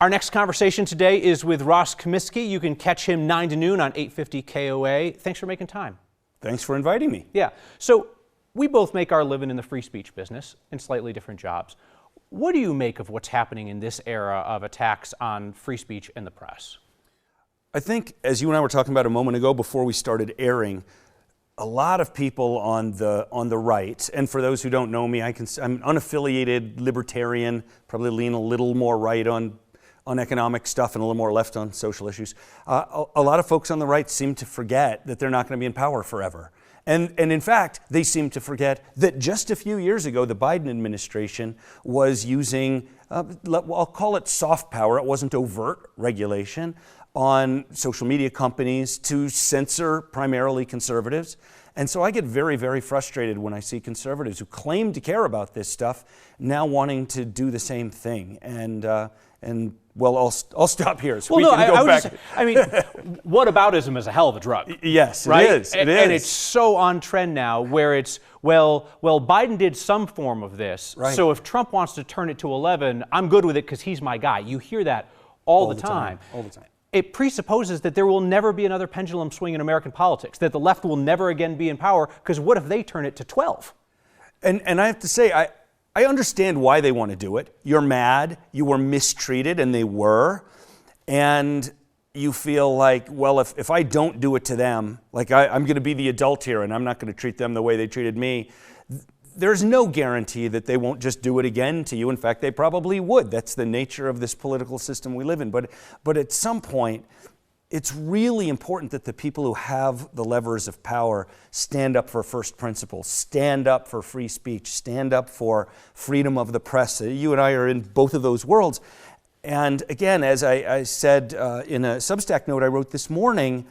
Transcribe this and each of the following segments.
Our next conversation today is with Ross Kaminsky. You can catch him 9 to noon on 850 KOA. Thanks for making time. Thanks for inviting me. Yeah. So we both make our living in the free speech business in slightly different jobs. What do you make of what's happening in this era of attacks on free speech and the press? I think, as you and I were talking about a moment ago before we started airing, a lot of people on the right, and for those who don't know me, I'm an unaffiliated libertarian, probably lean a little more right on economic stuff and a little more left on social issues. A lot of folks on the right seem to forget that they're not going to be in power forever. And in fact, they seem to forget that just a few years ago, the Biden administration was using, I'll call it soft power, it wasn't overt regulation, on social media companies to censor primarily conservatives. And so I get very, very frustrated when I see conservatives who claim to care about this stuff now wanting to do the same thing. And well, I'll stop here. So well, we can go back. Whataboutism is a hell of a drug. Yes, right? It is. And it's so on trend now where it's, well, Biden did some form of this. Right. So if Trump wants to turn it to 11, I'm good with it because he's my guy. You hear that all the time. All the time. It presupposes that there will never be another pendulum swing in American politics, that the left will never again be in power, because what if they turn it to 12? And I have to say, I understand why they want to do it. You're mad, you were mistreated, and they were. And you feel like, well, if I don't do it to them, like I'm going to be the adult here and I'm not going to treat them the way they treated me, there's no guarantee that they won't just do it again to you. In fact, they probably would. That's the nature of this political system we live in. But at some point, it's really important that the people who have the levers of power stand up for first principles, stand up for free speech, stand up for freedom of the press. You and I are in both of those worlds. And again, as I said in a Substack note I wrote this morning,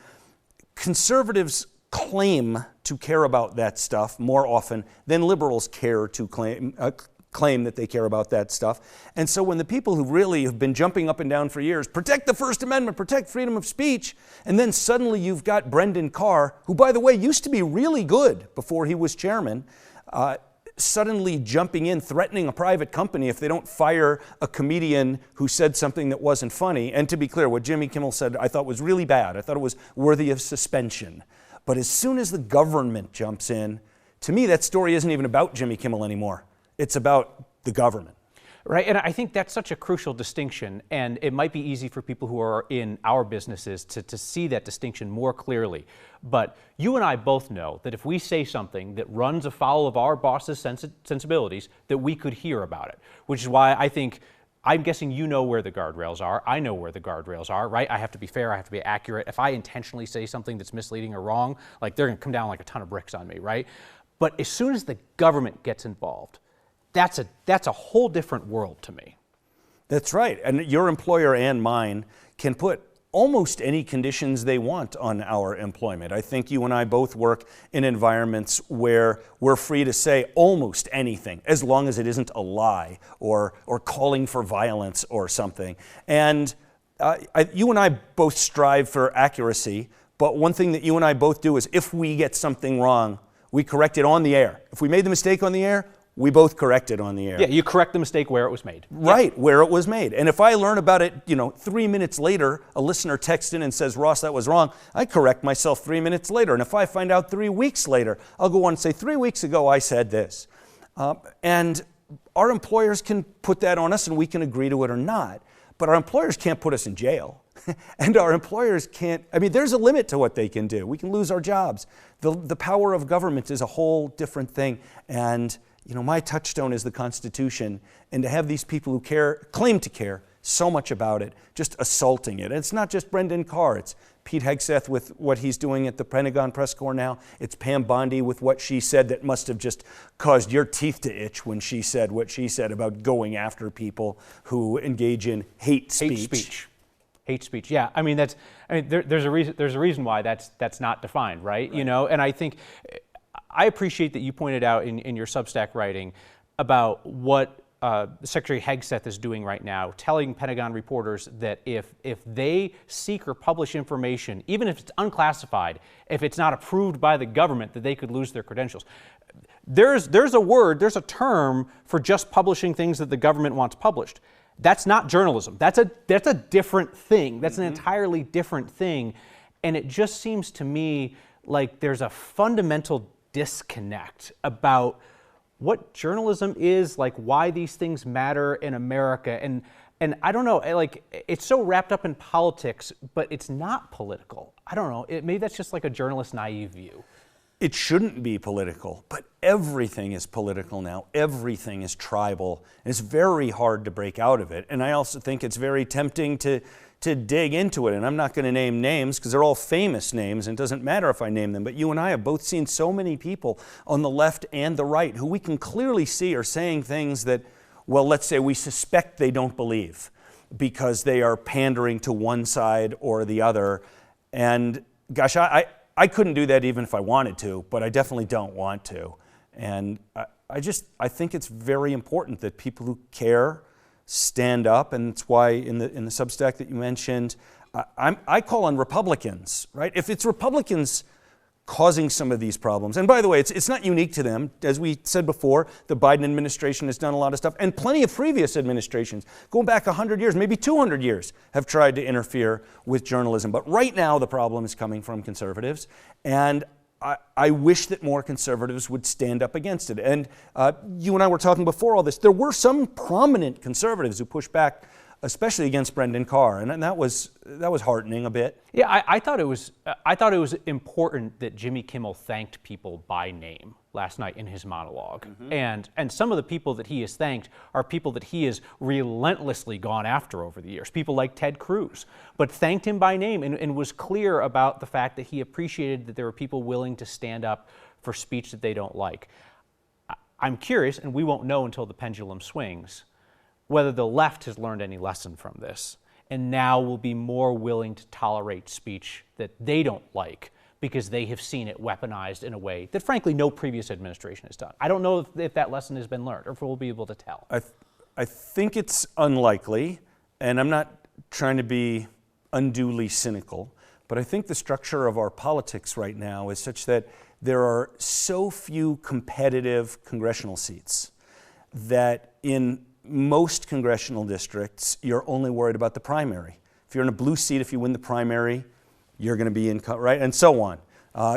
conservatives claim to care about that stuff more often than liberals care to claim that they care about that stuff. And so when the people who really have been jumping up and down for years, protect the First Amendment, protect freedom of speech, and then suddenly you've got Brendan Carr, who, by the way, used to be really good before he was chairman, suddenly jumping in, threatening a private company if they don't fire a comedian who said something that wasn't funny. And to be clear, what Jimmy Kimmel said I thought was really bad. I thought it was worthy of suspension. But as soon as the government jumps in, to me, that story isn't even about Jimmy Kimmel anymore. It's about the government. Right, and I think that's such a crucial distinction, and it might be easy for people who are in our businesses to see that distinction more clearly. But you and I both know that if we say something that runs afoul of our boss's sensibilities, that we could hear about it, which is why I think, I'm guessing you know where the guardrails are. I know where the guardrails are, right? I have to be fair, I have to be accurate. If I intentionally say something that's misleading or wrong, like they're gonna come down like a ton of bricks on me, right? But as soon as the government gets involved, that's a whole different world to me. That's right. And your employer and mine can put almost any conditions they want on our employment. I think you and I both work in environments where we're free to say almost anything, as long as it isn't a lie or calling for violence or something. And you and I both strive for accuracy, but one thing that you and I both do is if we get something wrong, we correct it on the air. If we made the mistake on the air, we both correct it on the air. Yeah, you correct the mistake where it was made. Right, yeah. Where it was made. And if I learn about it, 3 minutes later, a listener texts in and says, Ross, that was wrong, I correct myself 3 minutes later. And if I find out 3 weeks later, I'll go on and say, 3 weeks ago I said this. And our employers can put that on us and we can agree to it or not. But our employers can't put us in jail. And our employers can't, there's a limit to what they can do. We can lose our jobs. The power of government is a whole different thing. And my touchstone is the Constitution, and to have these people who claim to care so much about it, just assaulting it. And it's not just Brendan Carr, it's Pete Hegseth with what he's doing at the Pentagon Press Corps now. It's Pam Bondi with what she said that must have just caused your teeth to itch when she said what she said about going after people who engage in hate speech. Hate speech. Yeah, there's a reason why that's not defined, right? And I think I appreciate that you pointed out in your Substack writing about what Secretary Hegseth is doing right now, telling Pentagon reporters that if they seek or publish information, even if it's unclassified, if it's not approved by the government, that they could lose their credentials. There's a term for just publishing things that the government wants published. That's not journalism. That's a different thing. That's an entirely different thing. And it just seems to me like there's a fundamental disconnect about what journalism is, like why these things matter in America. And I don't know, like it's so wrapped up in politics, but it's not political. I don't know, maybe that's just like a journalist's naive view. It shouldn't be political, but everything is political now. Everything is tribal. And it's very hard to break out of it. And I also think it's very tempting to dig into it. And I'm not going to name names because they're all famous names, and it doesn't matter if I name them. But you and I have both seen so many people on the left and the right who we can clearly see are saying things that, well, let's say we suspect they don't believe because they are pandering to one side or the other. And gosh, I couldn't do that even if I wanted to, but I definitely don't want to. And I think it's very important that people who care stand up, and that's why in the Substack that you mentioned, I call on Republicans, right? If it's Republicans causing some of these problems, and by the way, it's not unique to them. As we said before, the Biden administration has done a lot of stuff, and plenty of previous administrations, going back 100 years, maybe 200 years, have tried to interfere with journalism. But right now, the problem is coming from conservatives, and I wish that more conservatives would stand up against it. And you and I were talking before all this. There were some prominent conservatives who pushed back, especially against Brendan Carr, and that was heartening a bit. Yeah, I thought it was important that Jimmy Kimmel thanked people by name last night in his monologue, and some of the people that he has thanked are people that he has relentlessly gone after over the years, people like Ted Cruz, but thanked him by name and was clear about the fact that he appreciated that there were people willing to stand up for speech that they don't like. I'm curious, and we won't know until the pendulum swings, whether the left has learned any lesson from this and now will be more willing to tolerate speech that they don't like because they have seen it weaponized in a way that, frankly, no previous administration has done. I don't know if that lesson has been learned or if we'll be able to tell. I think it's unlikely, and I'm not trying to be unduly cynical, but I think the structure of our politics right now is such that there are so few competitive congressional seats that in most congressional districts, you're only worried about the primary. If you're in a blue seat, if you win the primary, you're going to be in, right? And so on.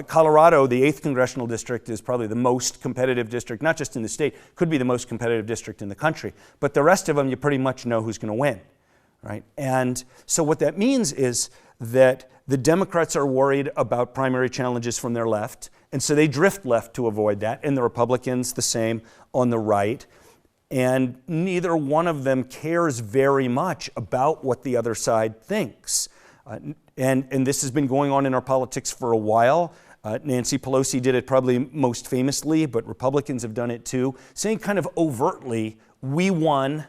Colorado, the 8th congressional district, is probably the most competitive district, not just in the state, could be the most competitive district in the country. But the rest of them, you pretty much know who's going to win, right? And so what that means is that the Democrats are worried about primary challenges from their left, and so they drift left to avoid that, and the Republicans the same on the right. And neither one of them cares very much about what the other side thinks. And this has been going on in our politics for a while. Nancy Pelosi did it probably most famously, but Republicans have done it too, saying kind of overtly, we won,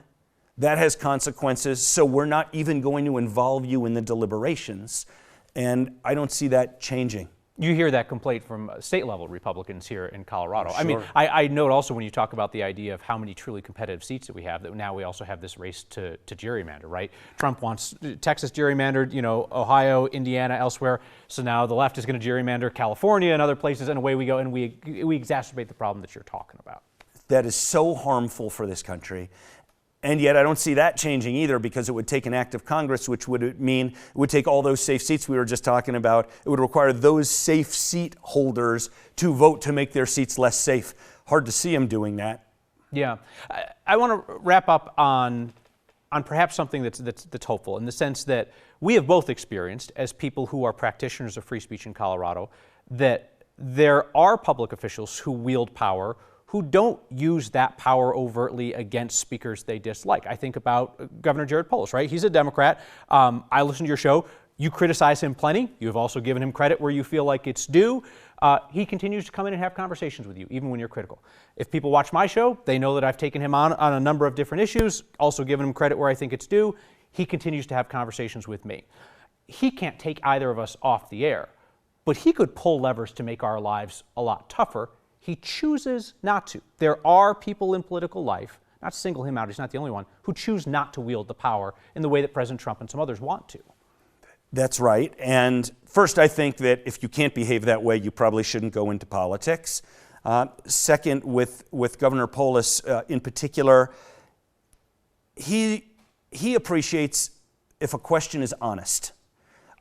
that has consequences, so we're not even going to involve you in the deliberations. And I don't see that changing. You hear that complaint from state-level Republicans here in Colorado. Sure. I mean, I note also when you talk about the idea of how many truly competitive seats that we have, that now we also have this race to gerrymander, right? Trump wants Texas gerrymandered, Ohio, Indiana, elsewhere. So now the left is going to gerrymander California and other places, and away we go, and we exacerbate the problem that you're talking about. That is so harmful for this country. And yet I don't see that changing either, because it would take an act of Congress, which would mean it would take all those safe seats we were just talking about. It would require those safe seat holders to vote to make their seats less safe. Hard to see them doing that. Yeah. I want to wrap up on perhaps something that's hopeful, in the sense that we have both experienced, as people who are practitioners of free speech in Colorado, that there are public officials who wield power who don't use that power overtly against speakers they dislike. I think about Governor Jared Polis, right? He's a Democrat. I listen to your show. You criticize him plenty. You have also given him credit where you feel like it's due. He continues to come in and have conversations with you, even when you're critical. If people watch my show, they know that I've taken him on a number of different issues, also given him credit where I think it's due. He continues to have conversations with me. He can't take either of us off the air, but he could pull levers to make our lives a lot tougher. He chooses not to. There are people in political life, not to single him out, he's not the only one, who choose not to wield the power in the way that President Trump and some others want to. That's right. And first, I think that if you can't behave that way, you probably shouldn't go into politics. Second, with Governor Polis in particular, he he appreciates if a question is honest.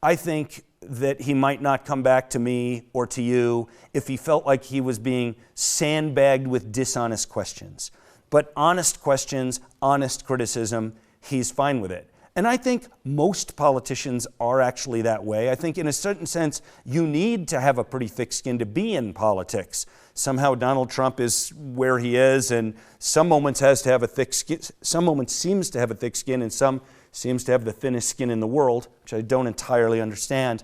I think that he might not come back to me or to you if he felt like he was being sandbagged with dishonest questions. But honest questions, honest criticism, he's fine with it. And I think most politicians are actually that way. I think in a certain sense, you need to have a pretty thick skin to be in politics. Somehow Donald Trump is where he is, and some moments has to have a thick skin, some moments seems to have a thick skin, and some seems to have the thinnest skin in the world, which I don't entirely understand.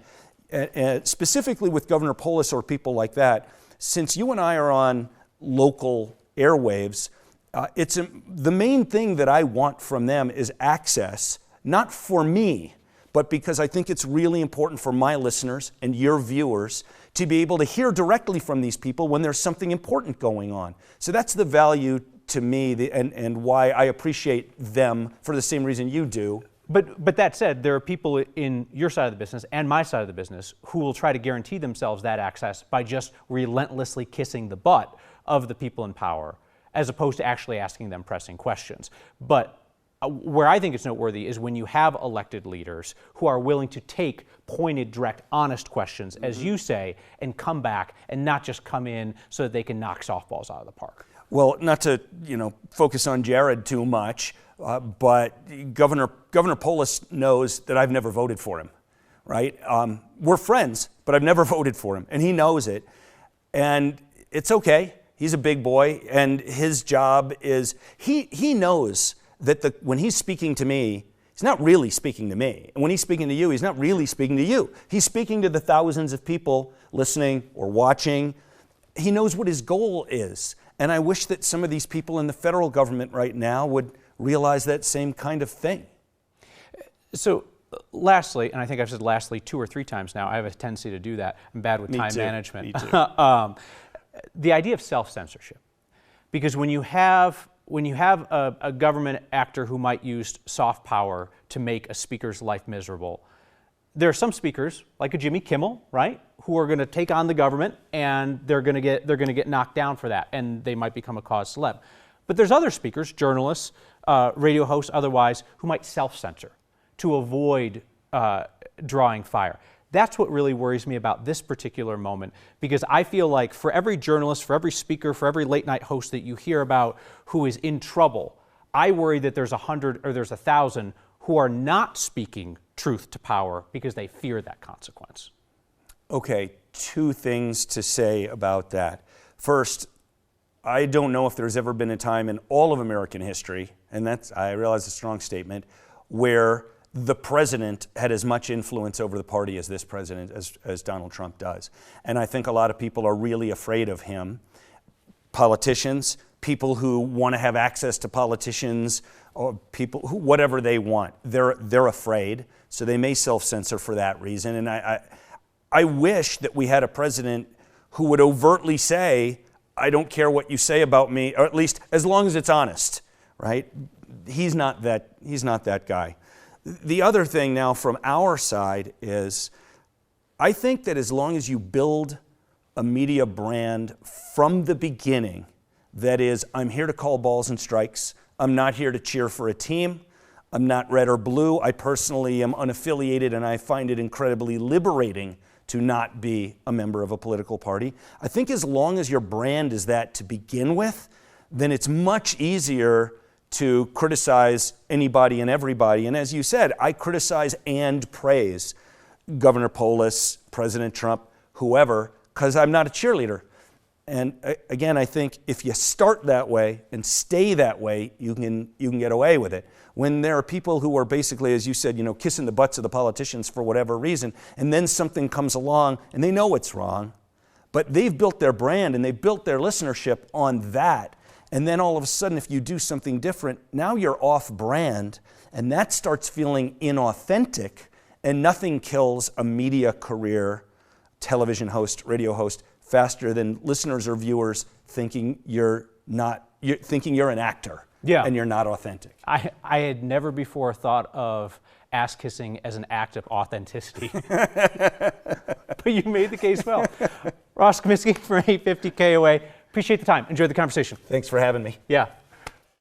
Specifically with Governor Polis or people like that, since you and I are on local airwaves, the main thing that I want from them is access, not for me, but because I think it's really important for my listeners and your viewers to be able to hear directly from these people when there's something important going on. So that's the value to me and why I appreciate them for the same reason you do. But that said, there are people in your side of the business and my side of the business who will try to guarantee themselves that access by just relentlessly kissing the butt of the people in power, as opposed to actually asking them pressing questions. But where I think it's noteworthy is when you have elected leaders who are willing to take pointed, direct, honest questions, as you say, and come back and not just come in so that they can knock softballs out of the park. Well, not to focus on Jared too much, but Governor Polis knows that I've never voted for him, right? We're friends, but I've never voted for him, and he knows it. And it's okay. He's a big boy, and his job is, he knows that when he's speaking to me, he's not really speaking to me. And when he's speaking to you, he's not really speaking to you. He's speaking to the thousands of people listening or watching. He knows what his goal is. And I wish that some of these people in the federal government right now would realize that same kind of thing. So lastly, and I think I've said lastly 2 or 3 times now, I have a tendency to do that. I'm bad with time management. Me too. The idea of self-censorship. Because when you have a government actor who might use soft power to make a speaker's life miserable, there are some speakers, like a Jimmy Kimmel, right, who are going to take on the government, and they're going to get knocked down for that, and they might become a cause celeb. But there's other speakers, journalists, radio hosts, otherwise, who might self-censor to avoid drawing fire. That's what really worries me about this particular moment, because I feel like for every journalist, for every speaker, for every late night host that you hear about who is in trouble, I worry that there's 100 or there's 1,000 who are not speaking truth to power because they fear that consequence. Okay, 2 things to say about that. First, I don't know if there's ever been a time in all of American history, and that's, I realize, a strong statement, where the president had as much influence over the party as this president, as Donald Trump does. And I think a lot of people are really afraid of him. Politicians, people who want to have access to politicians, or people who, whatever they want, they're afraid, so they may self-censor for that reason. And I wish that we had a president who would overtly say, I don't care what you say about me, or at least as long as it's honest, right? He's not that guy. The other thing now from our side is, I think that as long as you build a media brand from the beginning, that is, I'm here to call balls and strikes, I'm not here to cheer for a team, I'm not red or blue, I personally am unaffiliated, and I find it incredibly liberating to not be a member of a political party. I think as long as your brand is that to begin with, then it's much easier to criticize anybody and everybody. And as you said, I criticize and praise Governor Polis, President Trump, whoever, because I'm not a cheerleader. And again, I think if you start that way and stay that way, you can get away with it. When there are people who are basically, as you said, kissing the butts of the politicians for whatever reason, and then something comes along and they know it's wrong, but they've built their brand and they've built their listenership on that. And then all of a sudden, if you do something different, now you're off brand, and that starts feeling inauthentic, and nothing kills a media career, television host, radio host, faster than listeners or viewers thinking you're an actor, and you're not authentic. I had never before thought of ass kissing as an act of authenticity, but you made the case well. Ross Kaminsky for 850 KOA. Appreciate the time. Enjoyed the conversation. Thanks for having me. Yeah.